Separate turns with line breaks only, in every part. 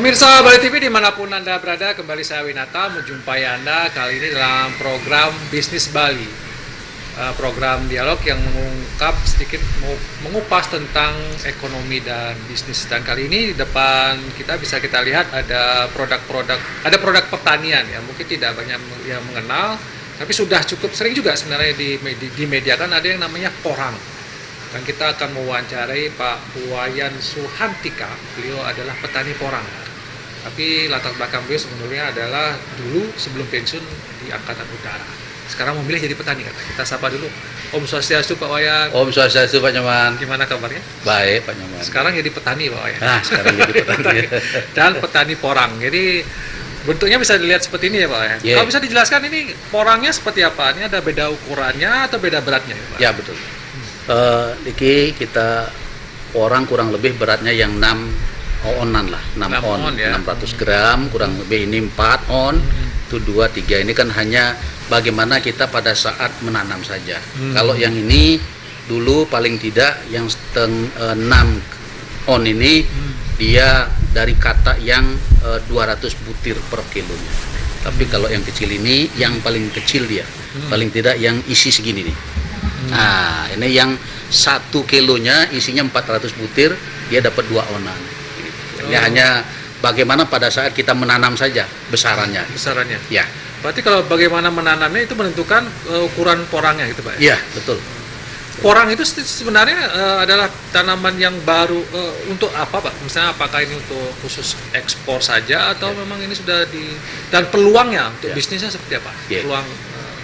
Pemirsa Bali TV dimanapun Anda berada, kembali saya Winata menjumpai Anda kali ini dalam program Bisnis Bali. Program dialog yang mengungkap sedikit, mengupas tentang ekonomi dan bisnis. Dan kali ini di depan kita bisa kita lihat ada produk pertanian ya, mungkin tidak banyak yang mengenal, tapi sudah cukup sering juga sebenarnya di media kan ada yang namanya porang. Dan kita akan mewawancarai Pak Wayan Suhantika. Beliau adalah petani porang. Tapi latar belakang beliau sebenarnya adalah dulu sebelum pensiun di Angkatan Udara. Sekarang memilih jadi petani kata. Kita sapa dulu. Om Swastiastu Pak Wayan.
Om Swastiastu Pak Nyoman.
Gimana kabarnya?
Baik Pak Nyoman.
Sekarang jadi petani Pak Wayan.
Nah, sekarang jadi petani.
Dan petani porang. Jadi bentuknya bisa dilihat seperti ini ya Pak Wayan.
Yeah.
Kalau bisa dijelaskan ini porangnya seperti apa? Ini ada beda ukurannya atau beda beratnya ya Pak?
Ya betul. Niki kita porang kurang lebih beratnya yang 6 onan lah, 6 on,
ya.
600 gram kurang lebih, ini 4 on, itu 2, 3 ini kan hanya bagaimana kita pada saat menanam saja. Kalau yang ini dulu paling tidak yang 6 on ini dia dari kata yang 200 butir per kilonya. Tapi kalau yang kecil ini yang paling kecil dia, paling tidak yang isi segini nih. Nah, ini yang 1 kilonya isinya 400 butir, dia dapat 2 onan. Ini hanya bagaimana pada saat kita menanam saja besarannya.
Besarannya.
Ya.
Berarti kalau bagaimana menanamnya itu menentukan ukuran porangnya gitu Pak?
Iya, betul.
Porang itu sebenarnya adalah tanaman yang baru untuk apa Pak? Misalnya apakah ini untuk khusus ekspor saja atau memang ini sudah dan peluangnya untuk bisnisnya seperti apa? Peluang.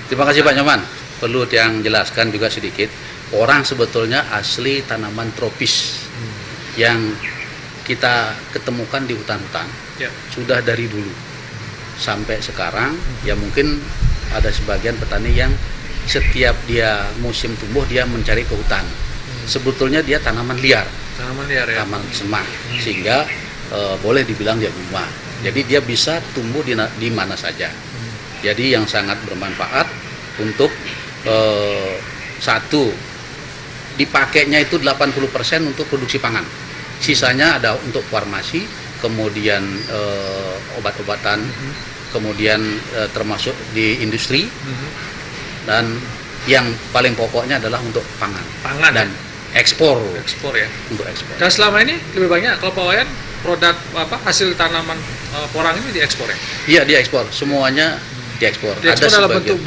Terima kasih Pak Nyoman. Perlu yang jelaskan juga sedikit. Porang sebetulnya asli tanaman tropis yang kita ketemukan di hutan-hutan. Sudah dari dulu sampai sekarang. Ya mungkin ada sebagian petani yang setiap dia musim tumbuh dia mencari ke hutan. Sebetulnya dia tanaman liar.
Tanaman liar ya.
Tanaman semak. Sehingga boleh dibilang dia rumah. Jadi dia bisa tumbuh di mana saja. Jadi yang sangat bermanfaat untuk satu dipakainya itu 80% untuk produksi pangan, sisanya ada untuk farmasi, kemudian obat-obatan, kemudian termasuk di industri, dan yang paling pokoknya adalah untuk pangan dan ekspor
ya,
untuk ekspor.
Dan selama ini lebih banyak kalau Pak Wayan produk hasil tanaman porang ini diekspor ya?
Iya, diekspor semuanya. Diekspor.
Diekspor dalam bentuk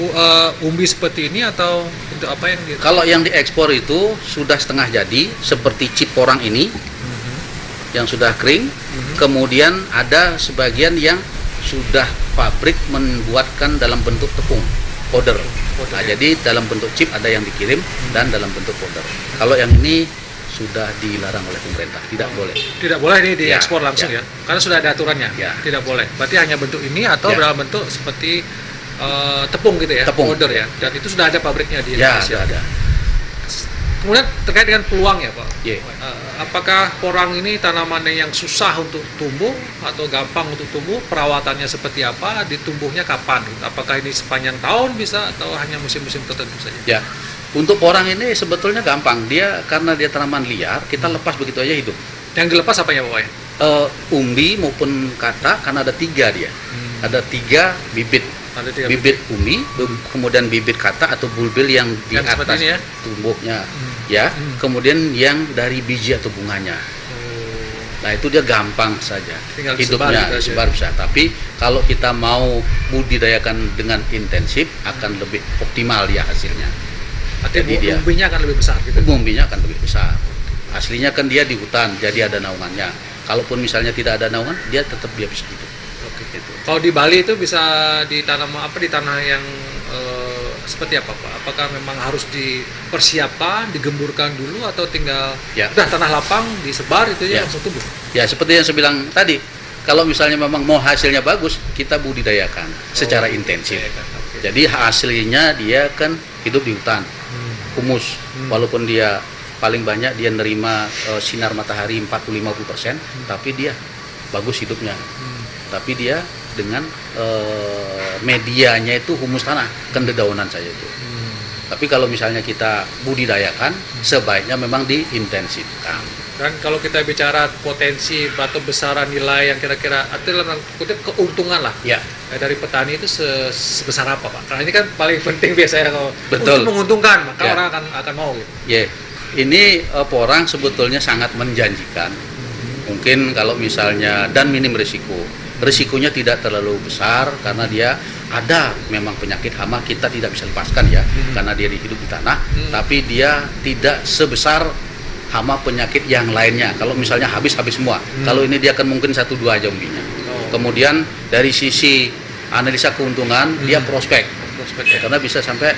umbi seperti ini atau bentuk apa yang
Kalau yang diekspor itu sudah setengah jadi seperti chip porang ini yang sudah kering, kemudian ada sebagian yang sudah pabrik membuatkan dalam bentuk tepung powder. Nah, jadi dalam bentuk chip ada yang dikirim dan dalam bentuk powder. Kalau yang ini sudah dilarang oleh pemerintah, tidak boleh.
Tidak boleh ini diekspor langsung ya, karena sudah ada aturannya. Tidak boleh. Berarti hanya bentuk ini atau dalam bentuk seperti tepung gitu ya,
tepung.
Powder ya. Dan itu sudah ada pabriknya di Indonesia.
Ya, ada.
Kemudian terkait dengan peluang ya Pak.
Apakah
porang ini tanamannya yang susah untuk tumbuh atau gampang untuk tumbuh? Perawatannya seperti apa? Ditumbuhnya kapan? Apakah ini sepanjang tahun bisa atau hanya musim-musim tertentu saja?
Ya. Untuk porang ini sebetulnya gampang, dia karena dia tanaman liar, kita lepas begitu aja hidup.
Yang dilepas apa ya Pak Wayan?
Umbi maupun kata, karena ada 3 dia. Ada 3 bibit. Bibit umbi, kemudian bibit kata atau bulbil yang di atas
ya?
tumbuhnya, kemudian yang dari biji atau bunganya. Nah itu dia gampang saja. Tinggal hidupnya disebar bisa. Tapi kalau kita mau budidayakan dengan intensif akan lebih optimal dia hasilnya.
Artinya umbinya akan lebih besar gitu?
Umbinya akan lebih besar. Aslinya kan dia di hutan, jadi ada naungannya. Kalaupun misalnya tidak ada naungan, dia tetap dia bisa hidup.
Gitu. Kalau di Bali itu bisa ditanam di tanah yang seperti apa Pak? Apakah memang harus dipersiapkan, digemburkan dulu atau tinggal udah tanah lapang disebar itu langsung tumbuh? Ya seperti yang saya bilang tadi, kalau misalnya memang mau hasilnya bagus, kita budidayakan secara intensif. Jadi hasilnya dia kan hidup di hutan, humus, walaupun dia paling banyak dia nerima sinar matahari 40-50%, tapi dia bagus hidupnya. Tapi dia dengan medianya itu humus tanah, kan dedaunan saja itu. Tapi kalau misalnya kita budidayakan, sebaiknya memang diintensifkan. Dan kalau kita bicara potensi atau besaran nilai yang kira-kira atau dalam kutip keuntungan lah
Ya,
dari petani itu sebesar apa Pak? Karena ini kan paling penting biasanya kalau
Betul.
untuk menguntungkan maka
Ya.
orang akan mau gitu.
ya. Ini porang sebetulnya sangat menjanjikan. Mungkin kalau misalnya dan minim risiko. Risikonya tidak terlalu besar karena dia ada memang penyakit hama kita tidak bisa lepaskan ya, karena dia hidup di tanah, tapi dia tidak sebesar hama penyakit yang lainnya. Kalau misalnya habis semua. Kalau ini dia akan mungkin 1-2 aja umbinya. Kemudian dari sisi analisa keuntungan dia prospek karena bisa sampai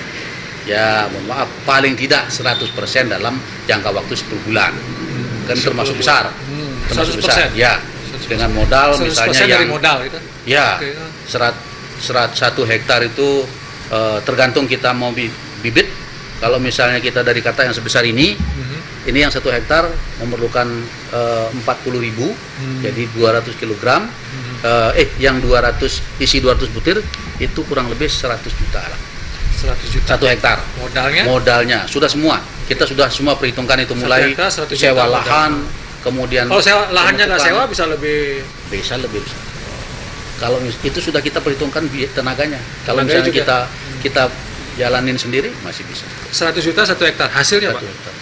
ya mohon maaf paling tidak 100% dalam jangka waktu 10 bulan. Kan termasuk besar. Termasuk
100%.
besar. Ya. Dengan modal
100%
misalnya
dari
yang
modal itu.
ya
Oke.
1 hektar itu tergantung kita mau bibit. Kalau misalnya kita dari kata yang sebesar ini yang 1 hektar memerlukan 40.000, jadi 200 kg. Yang 200 isi 200 butir itu kurang lebih 100 juta lah.
100 juta
1 hektar. Modalnya sudah semua. Kita sudah semua perhitungkan itu
1
mulai
hektar, 100 juta
sewa
modal.
lahan, kemudian
Kalau lahannya nggak
pemupukan.
sewa bisa lebih
Bisa lebih besar. Kalau itu sudah kita perhitungkan tenaganya. Kalau
Tenaganya
misalnya
juga.
kita jalanin sendiri masih bisa.
100 juta 1 hektar hasilnya
1
Pak.
hektar.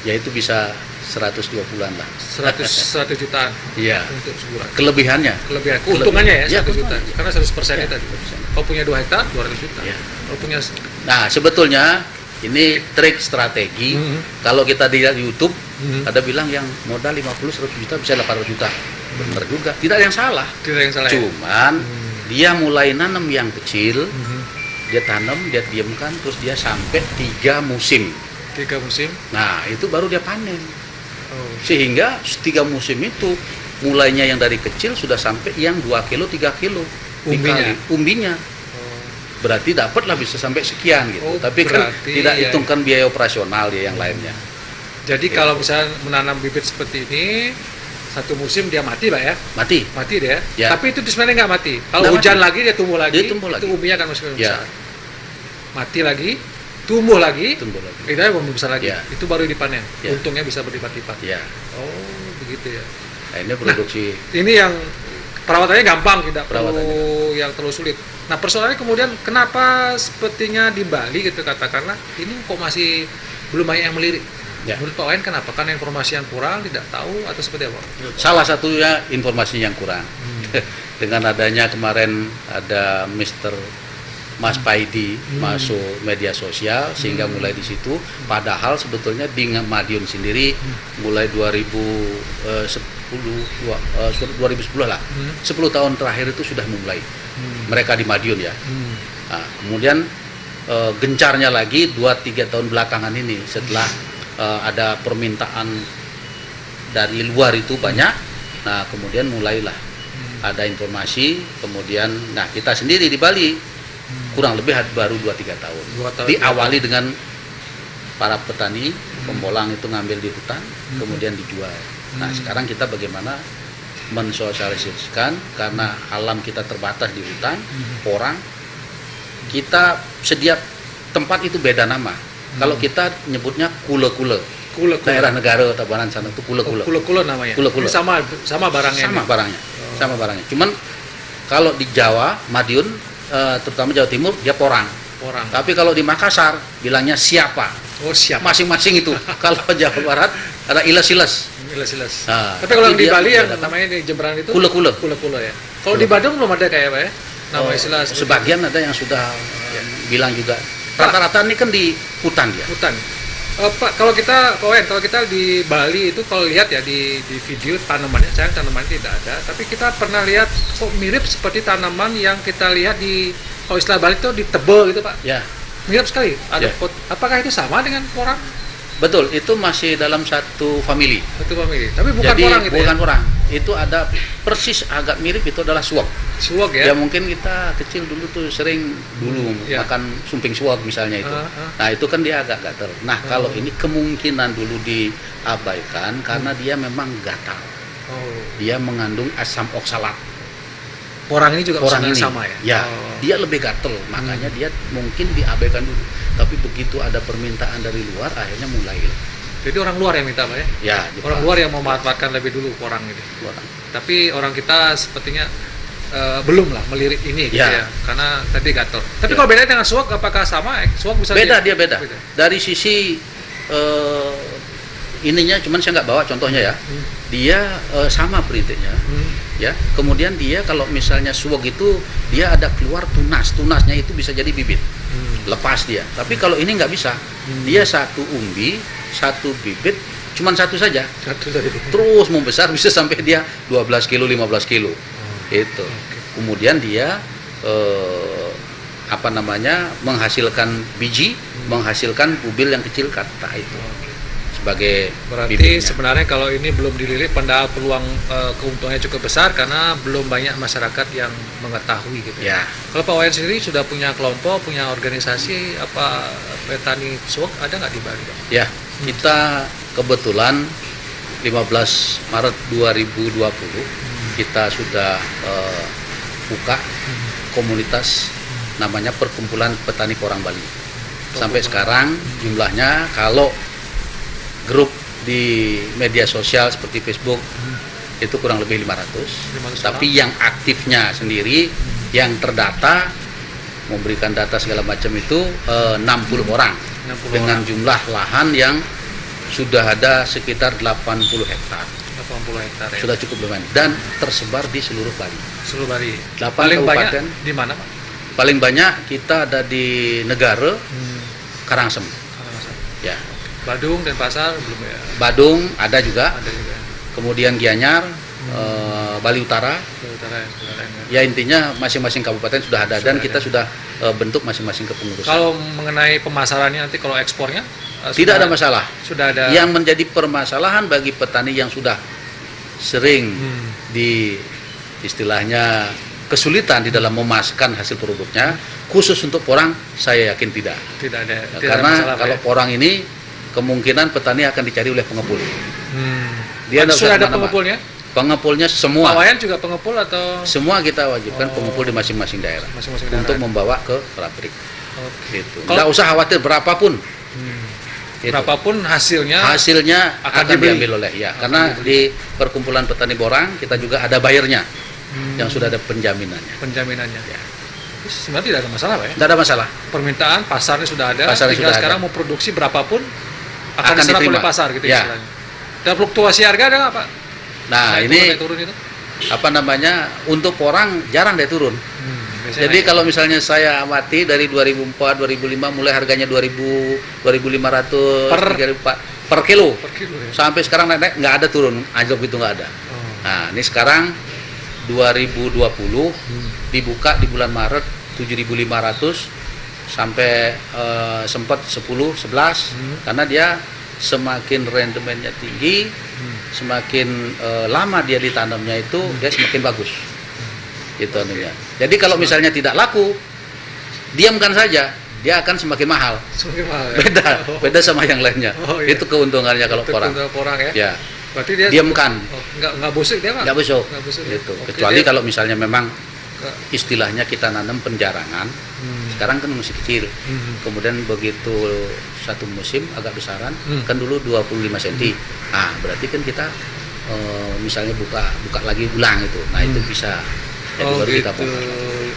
Ya itu bisa 120-an lah.
100 jutaan
Iya.
untuk sebulan.
Kelebihannya.
Kelebihan keuntungannya ya 1 juta.
keuntungannya.
Karena 100%
Ya,
tadi.
100%.
Kalau punya 2 hektar 200 juta.
Ya.
Kalau punya
Nah, sebetulnya ini trik strategi. Kalau kita lihat di YouTube, ada bilang yang modal 50-100 juta bisa 800 juta. Benar juga. Tidak ada yang salah.
tidak yang salah. Ya?
Cuman dia mulai nanam yang kecil, dia tanam, dia diamkan, terus dia sampai 3 musim.
3 musim.
Nah, itu baru dia panen.
Oh.
Sehingga 3 musim itu mulainya yang dari kecil sudah sampai yang 2 kilo, 3 kilo.
Umbinya?
Umbinya. Berarti dapatlah bisa sampai sekian gitu.
Oh,
Tapi kan
berarti
tidak
iya.
hitungkan biaya operasional dia yang lainnya.
Jadi kalau misalnya menanam bibit seperti ini 1 musim dia mati Pak ya?
Mati.
Mati dia.
Ya.
Tapi itu sebenarnya nggak mati. Kalau
Nggak
hujan
mati.
lagi dia tumbuh lagi.
Dia tumbuh lagi.
Itu umbinya akan masih
Ya.
besar. Mati lagi, tumbuh lagi.
Tumbuh lagi.
Itu belum besar lagi.
Ya.
Itu baru dipanen.
Ya.
Untungnya bisa berlipat-lipat.
Ya.
Oh, begitu ya.
Nah, ini produksi
Ini yang perawatannya gampang, tidak
Perawatannya
perlu yang terlalu sulit. Nah, persoalannya kemudian kenapa sepertinya di Bali gitu katakanlah ini kok masih belum banyak yang melirik.
Ya.
Menurut Pak Wayan kenapa? Karena informasi yang kurang, tidak tahu atau seperti apa?
salah satunya informasi yang kurang. Dengan adanya kemarin ada Mas Paidi masuk media sosial sehingga mulai di situ. Padahal sebetulnya di Madiun sendiri mulai 2010 lah. 10 tahun terakhir itu sudah mulai. Mereka di Madiun ya. Nah, kemudian gencarnya lagi 2-3 tahun belakangan ini setelah ada permintaan dari luar itu banyak. Nah, kemudian mulailah ada informasi, kemudian nah kita sendiri di Bali kurang lebih baru 2-3 tahun.
2 tahun.
Diawali dengan para petani pembolang itu ngambil di hutan, kemudian dijual. Nah, sekarang kita bagaimana mensosialisasikan karena alam kita terbatas di hutan, orang kita sedia tempat itu beda nama. Kalau kita nyebutnya kule-kule. Daerah negara Tabanan sana itu kule-kule.
Kule-kule namanya.
Kule-kule.
Ini sama barangnya.
Sama
ini.
barangnya. Sama barangnya. Cuman kalau di Jawa, Madiun, terutama Jawa Timur dia porang.
Orang.
Tapi kalau di Makassar bilangnya siapa.
Oh, siap.
Masing-masing itu. Kalau Jawa Barat ada iles-iles.
Jelas-jelas.
Nah,
tapi kalau yang di
dia
Bali yang
beda.
namanya di Jemberan itu
Kule-kule.
Kule-kule ya. Kalau di Badung belum ada kayak apa ya? Nama istilah seperti
Sebagian ada yang sudah bilang juga. Rata-rata ini kan di hutan dia.
hutan. Pak, kalau kita di Bali itu kalau lihat ya di video tanamannya, sayang tanamannya tidak ada, tapi kita pernah lihat kok mirip seperti tanaman yang kita lihat di kalau istilah Bali itu di Tebel gitu Pak.
Ya,
Mirip sekali. Ada
Ya.
apakah itu sama dengan porang?
betul. Itu masih dalam satu family.
Satu famili. Tapi bukan
Jadi
porang gitu
bukan
ya.
orang. Itu ada persis agak mirip itu adalah suwak.
Suwak
Ya
ya.
mungkin kita kecil dulu tuh sering
Ya.
makan sumping suwak misalnya itu. Nah itu kan dia agak gatal. Nah kalau ini kemungkinan dulu diabaikan karena dia memang gatal.
Oh.
Dia mengandung asam oksalat.
Porang ini juga
Orang
sebenarnya
ini
sama ya.
ya
Oh.
dia lebih gatal. Makanya dia mungkin diabaikan dulu. Tapi begitu ada permintaan dari luar akhirnya mulai.
Jadi orang luar yang minta Pak ya?
Ya,
Orang luar yang memanfaatkan lebih dulu porang ini.
Orang.
Tapi orang kita sepertinya belum lah melirik ini gitu
Ya.
ya. Karena tadi gator. Tapi
Ya.
kalau bedanya dengan suwak apakah sama? Suwak bisa
Beda, dia beda. Dari sisi ininya, cuman saya nggak bawa contohnya ya. Dia sama perintiknya, ya. Kemudian dia kalau misalnya suwak itu dia ada keluar tunasnya itu bisa jadi bibit, lepas dia. Tapi kalau ini nggak bisa, dia satu umbi, satu bibit, cuman satu saja.
Satu tadi.
Terus membesar bisa sampai dia 12 kilo, 15 kilo. Itu. Kemudian dia menghasilkan biji, menghasilkan bubil yang kecil kata itu. Sebagai
Berarti
bibitnya.
sebenarnya kalau ini belum dilirik, padahal peluang keuntungannya cukup besar karena belum banyak masyarakat yang mengetahui gitu.
Ya,
Kalau Pak Wayan sendiri sudah punya kelompok, punya organisasi apa petani suwak ada nggak di Bali Pak?
ya. Kita kebetulan 15 Maret 2020 kita sudah buka komunitas namanya Perkumpulan Petani Porang Bali. Sampai sekarang jumlahnya kalau grup di media sosial seperti Facebook itu kurang lebih 500.
500
Tapi yang aktifnya sendiri yang terdata memberikan data segala macam itu 60 orang
60
dengan
orang.
jumlah lahan yang sudah ada sekitar 80 hektar.
80 hektar ya.
Sudah cukup lumayan dan tersebar di seluruh Bali.
Seluruh Bali.
8
Paling banyak
kabupaten.
di mana Pak?
Paling banyak kita ada di Negara, Karangsem.
Karangasem.
Ya.
Badung dan Pasar belum ya?
Badung ada juga.
Ada juga.
Kemudian Gianyar, Bali Utara.
Di utara yang sekarang ya.
Ya intinya masing-masing kabupaten sudah ada dan
Sudah
kita
ada.
sudah bentuk masing-masing kepengurusan.
Kalau mengenai pemasarannya nanti kalau ekspornya
Tidak ada masalah.
Sudah ada.
Yang menjadi permasalahan bagi petani yang sudah sering di istilahnya kesulitan di dalam memasarkan hasil produknya, khusus untuk porang saya yakin tidak.
Tidak ada. Tidak ada
Karena
masalah, Pak,
kalau
ya?
porang ini kemungkinan petani akan dicari oleh pengepul.
Dia
nggak
sudah
usah
ada
kemana-mana.
pengepulnya?
Pengepulnya
Pak
semua,
Wayan juga pengepul atau
semua kita wajibkan
Oh.
pengepul di masing-masing daerah
masing-masing
untuk
daerah?
membawa ke pabrik.
Oke.
Gitu.
Kalau-
Nggak usah khawatir berapapun. Gitu.
Berapapun hasilnya
Hasilnya
akan
akan
dibeli.
diambil oleh ya,
Akan
karena
dibeli.
di Perkumpulan Petani Porang kita juga ada bayarnya yang sudah ada penjaminannya.
penjaminannya.
Ya.
Sebenarnya tidak ada masalah Pak ya.
Tidak ada masalah.
Permintaan pasarnya sudah ada,
Pasarnya
tinggal
sudah
sekarang
ada.
mau produksi berapapun akan
Akan
diserap
diterima.
oleh pasar gitu
Ya.
istilahnya. Dan fluktuasi harga ada nggak Pak?
Nah
Naik
ini
turun, naik turun itu?
apa namanya, untuk porang jarang dia turun.
Biasanya
Jadi
naik.
kalau misalnya saya amati dari 2004, 2005 mulai harganya 2000, 2500
Per-
3400 per kilo.
per kilo ya.
Sampai sekarang naik nggak ada turun, anjlok itu nggak ada.
Oh.
Nah, ini sekarang 2020 dibuka di bulan Maret 7.500 sampai sempat 10, 11 karena dia semakin rendemennya tinggi, semakin lama dia ditanamnya itu dia semakin bagus. Itu anunya. Jadi kalau misalnya tidak laku, diamkan saja, dia akan semakin mahal.
Semakin mahal ya?
Beda,
Oh.
beda sama yang lainnya.
Oh, iya.
Itu keuntungannya kalau
Untuk
porang.
untuk porang ya.
Ya,
Berarti dia
diamkan.
nggak busuk dia Pak?
nggak busuk.
Nggak busuk ya?
Gitu.
Oke,
Kecuali
dia-
kalau misalnya memang
Nggak.
istilahnya kita nanam penjarangan, sekarang kan masih kecil. Kemudian begitu satu musim agak besaran, kan dulu 25 cm. Ah, berarti kan kita misalnya buka lagi ulang itu. Nah, itu bisa. Jadi
Oh
baru
gitu.
kita bongkar.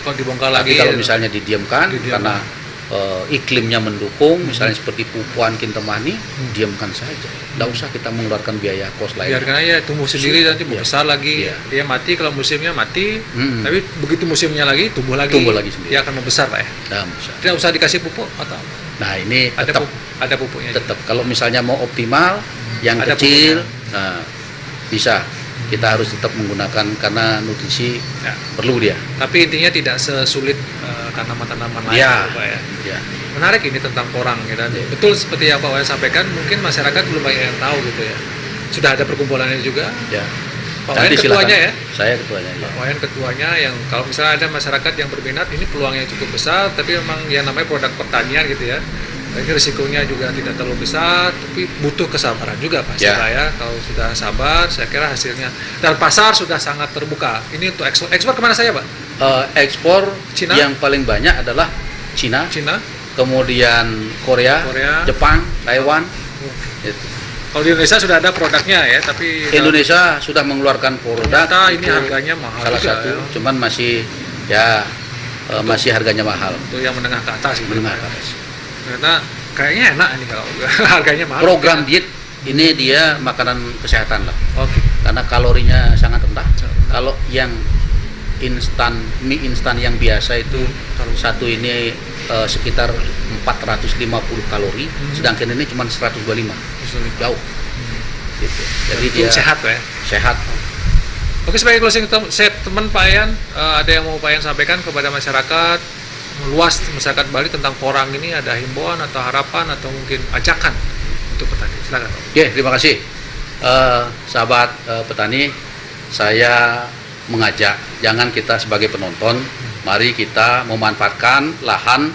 Kalau dibongkar
Tapi
lagi.
kalau misalnya didiamkan
Didiamkan.
karena iklimnya mendukung, misalnya seperti pupuan kintemani, diamkan saja. Tidak usah kita mengeluarkan biaya kos lain.
biarkan aja tumbuh sendiri nanti
Iya.
besar lagi.
Iya.
Dia mati kalau musimnya mati.
Mm-mm.
Tapi begitu musimnya lagi tumbuh lagi.
Tumbuh lagi sendiri.
Dia akan membesar Pak ya.
Nah, bisa.
Tidak usah dikasih pupuk atau
Nah, ini
ada
tetap
ada pupuknya.
tetap kalau misalnya mau optimal yang
Ada
kecil,
pupuknya.
nah, bisa. Kita harus tetap menggunakan karena nutrisi
Ya.
perlu dia.
Tapi intinya tidak sesulit tanaman-tanaman lain
Ya.
Pak ya.
Ya.
Menarik ini tentang porang ya, dan betul seperti yang Pak Wayan sampaikan, mungkin masyarakat belum banyak yang tahu gitu ya. Sudah ada perkumpulannya juga.
Ya.
Pak Wayan ketuanya ya.
Saya ketuanya ya.
Pak Wayan ketuanya yang kalau misalnya ada masyarakat yang berminat, ini peluangnya cukup besar, tapi memang yang namanya produk pertanian gitu ya. Ini risikonya juga tidak terlalu besar, tapi butuh kesabaran juga Pak.
Ya.
Saya kalau sudah sabar, saya kira hasilnya. Dan pasar sudah sangat terbuka. Ini untuk ekspor. Ekspor kemana saya Pak?
Ekspor
Cina?
yang paling banyak adalah Cina,
Cina?
kemudian Korea,
Korea.
Jepang, Taiwan. Itu.
Kalau di Indonesia sudah ada produknya ya, tapi
Indonesia sudah mengeluarkan produk.
ternyata ini
itu
harganya mahal
salah
juga,
satu,
ya.
cuman masih ya masih harganya mahal.
Untuk yang menengah ke atas gitu.
Menengah ke atas.
Ternyata kayaknya enak ini kalau harganya mahal.
Program diet ini dia makanan kesehatan lah,
Oke.
karena kalorinya sangat rendah.
Sangat rendah.
Kalau yang mie instan yang biasa itu
Kalau
satu ini sekitar 450 kalori, sedangkan ini cuma 125, jauh. Gitu. Jadi
itu
dia
sehat ya.
sehat.
Oke, sebagai closing statement Pak Yan, ada yang mau Pak Yan sampaikan kepada masyarakat luas masyarakat Bali tentang porang ini, ada himbauan atau harapan atau mungkin ajakan untuk petani? Silakan Pak.
Oke, terima kasih. Sahabat petani, saya mengajak jangan kita sebagai penonton, mari kita memanfaatkan lahan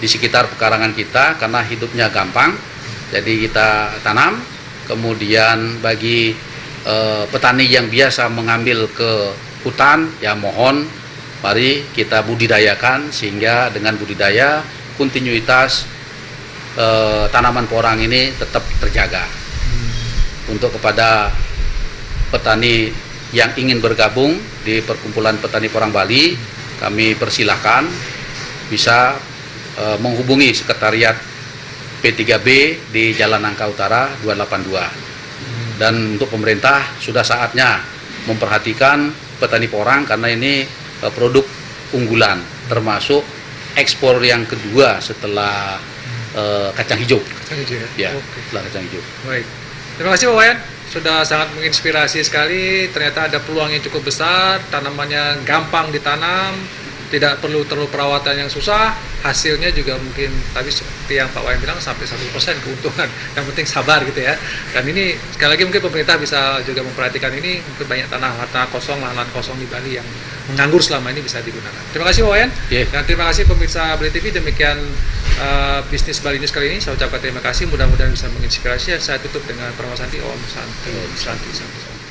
di sekitar pekarangan kita karena hidupnya gampang. Jadi kita tanam, kemudian bagi petani yang biasa mengambil ke hutan, ya mohon mari kita budidayakan sehingga dengan budidaya kontinuitas tanaman porang ini tetap terjaga. Untuk kepada petani yang ingin bergabung di Perkumpulan Petani Porang Bali, kami persilahkan bisa menghubungi Sekretariat P3B di Jalan Nangka Utara 282. Dan untuk pemerintah sudah saatnya memperhatikan petani porang karena ini produk unggulan, termasuk ekspor yang kedua setelah kacang hijau.
Kacang hijau ya?
Ya,
Oke.
setelah kacang hijau.
Baik. Terima kasih Pak Wayan. Sudah sangat menginspirasi sekali. Ternyata ada peluang yang cukup besar. Tanamannya gampang ditanam, tidak perlu terlalu perawatan yang susah. Hasilnya juga mungkin tadi seperti yang Pak Wayan bilang sampai 1% keuntungan. Yang penting sabar gitu ya. Dan ini sekali lagi mungkin pemerintah bisa juga memperhatikan ini. Mungkin banyak tanah kosong, lahan kosong di Bali yang menganggur selama ini bisa digunakan. Terima kasih Pak Wayan.
Yeah.
Dan terima kasih pemirsa Bali TV. Demikian bisnis Bali News kali ini. Saya ucapkan terima kasih. Mudah-mudahan bisa menginspirasi. Saya tutup dengan Pramawati Om Santi. Santi.